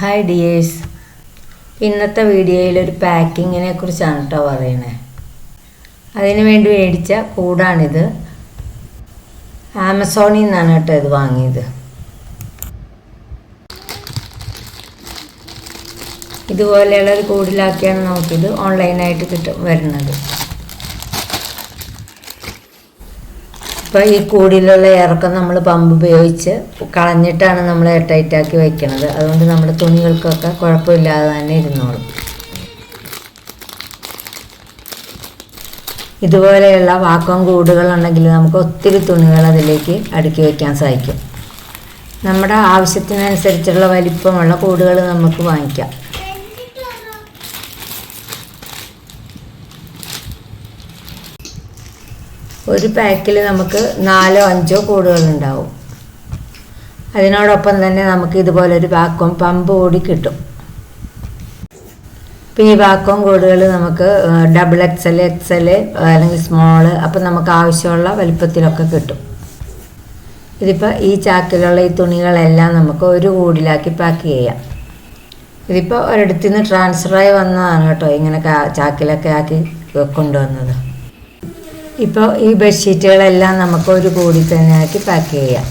Hi dears, ഇന്നത്തെ വീഡിയോയിലൊരു പാക്കിങ്ങിനെ കുറിച്ചാണ് കേട്ടോ പറയുന്നത്. അതിനു വേണ്ടി മേടിച്ച കൂടാണിത്. ആമസോണിൽ നിന്നാണ് കേട്ടോ ഇത് വാങ്ങിയത്. ഇതുപോലെയുള്ളൊരു കൂടിലാക്കിയാണ് നമുക്കിത് ഓൺലൈനായിട്ട് വരുന്നത്. ഇപ്പോൾ ഈ കൂടിലുള്ള ഇറക്കം നമ്മൾ പമ്പ് ഉപയോഗിച്ച് കളഞ്ഞിട്ടാണ് നമ്മൾ ടൈറ്റാക്കി വയ്ക്കുന്നത്. അതുകൊണ്ട് നമ്മുടെ തുണികൾക്കൊക്കെ കുഴപ്പമില്ലാതെ തന്നെ ഇരുന്നോളും. ഇതുപോലെയുള്ള വാക്വം കൂടുകളുണ്ടെങ്കിൽ നമുക്ക് ഒത്തിരി തുണികൾ അതിലേക്ക് അടുക്കി വയ്ക്കാൻ സാധിക്കും. നമ്മുടെ ആവശ്യത്തിനനുസരിച്ചുള്ള വലിപ്പമുള്ള കൂടുകൾ നമുക്ക് വാങ്ങിക്കാം. ഒരു പാക്കിൽ നമുക്ക് 4-5 കൂടുകളുണ്ടാവും. അതിനോടൊപ്പം തന്നെ നമുക്ക് ഇതുപോലൊരു വാക്വം പമ്പ് കൂടി കിട്ടും. ഇപ്പോൾ ഈ വാക്വം കൂടുകൾ നമുക്ക് XXL, XL അല്ലെങ്കിൽ സ്മോള്, അപ്പം നമുക്ക് ആവശ്യമുള്ള വലിപ്പത്തിലൊക്കെ കിട്ടും. ഇതിപ്പോൾ ഈ ചാക്കിലുള്ള ഈ തുണികളെല്ലാം നമുക്ക് ഒരു കൂടിലാക്കി പാക്ക് ചെയ്യാം. ഇതിപ്പോൾ ഒരിടത്തു നിന്ന് ട്രാൻസ്ഫറായി വന്നതാണ് കേട്ടോ, ഇങ്ങനെ ചാക്കിലൊക്കെ ആക്കി കൊണ്ടുവന്നത്. ഇപ്പോൾ ഈ ബെഡ്ഷീറ്റുകളെല്ലാം നമുക്ക് ഒരു കൂടി തന്നെ ആക്കി പാക്ക് ചെയ്യാം.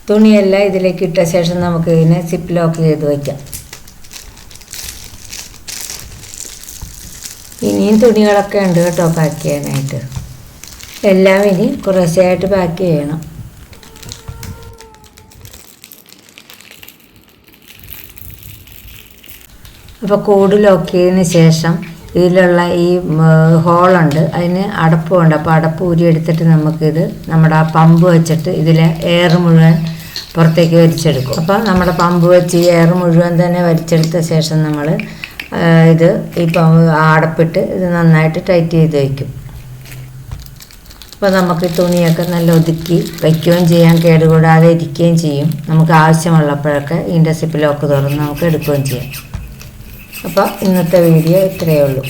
തുണിയെല്ലാം ഇതിലേക്ക് ഇട്ട ശേഷം നമുക്ക് ഇതിനെ സിപ്പ് ലോക്ക് ചെയ്ത് വയ്ക്കാം. ഇനിയും തുണികളൊക്കെ ഉണ്ട് കേട്ടോ പാക്ക് ചെയ്യാനായിട്ട്. എല്ലാം ഇനി കുറേശ്ശെയായിട്ട് പാക്ക് ചെയ്യണം. അപ്പോൾ കൂട് ലോക്ക് ചെയ്തതിന് ശേഷം ഇതിലുള്ള ഈ ഹോളുണ്ട്, അതിന് അടപ്പുണ്ട്. അപ്പോൾ അടപ്പ് ഊരിയെടുത്തിട്ട് നമുക്കിത് നമ്മുടെ ആ പമ്പ് വെച്ചിട്ട് ഇതിലെ എയർ മുഴുവൻ പുറത്തേക്ക് വലിച്ചെടുക്കും. അപ്പോൾ നമ്മുടെ പമ്പ് വെച്ച് ഈ എയർ മുഴുവൻ തന്നെ വലിച്ചെടുത്ത ശേഷം നമ്മൾ ഇത് ഈ അടപ്പിട്ട് ഇത് നന്നായിട്ട് ടൈറ്റ് ചെയ്ത് വയ്ക്കും. അപ്പോൾ നമുക്ക് തുണിയൊക്കെ നല്ല ഒതുക്കി വയ്ക്കുകയും ചെയ്യാൻ, കേടുകൂടാതെ ഇരിക്കുകയും ചെയ്യും. നമുക്ക് ആവശ്യമുള്ളപ്പോഴൊക്കെ ഇതിൻ്റെ സിപ്പ് ലോക്ക് തുറന്ന് നമുക്ക് എടുക്കുകയും ചെയ്യാം. അപ്പോൾ ഇന്നത്തെ വീഡിയോ ഇത്രയേ ഉള്ളൂ.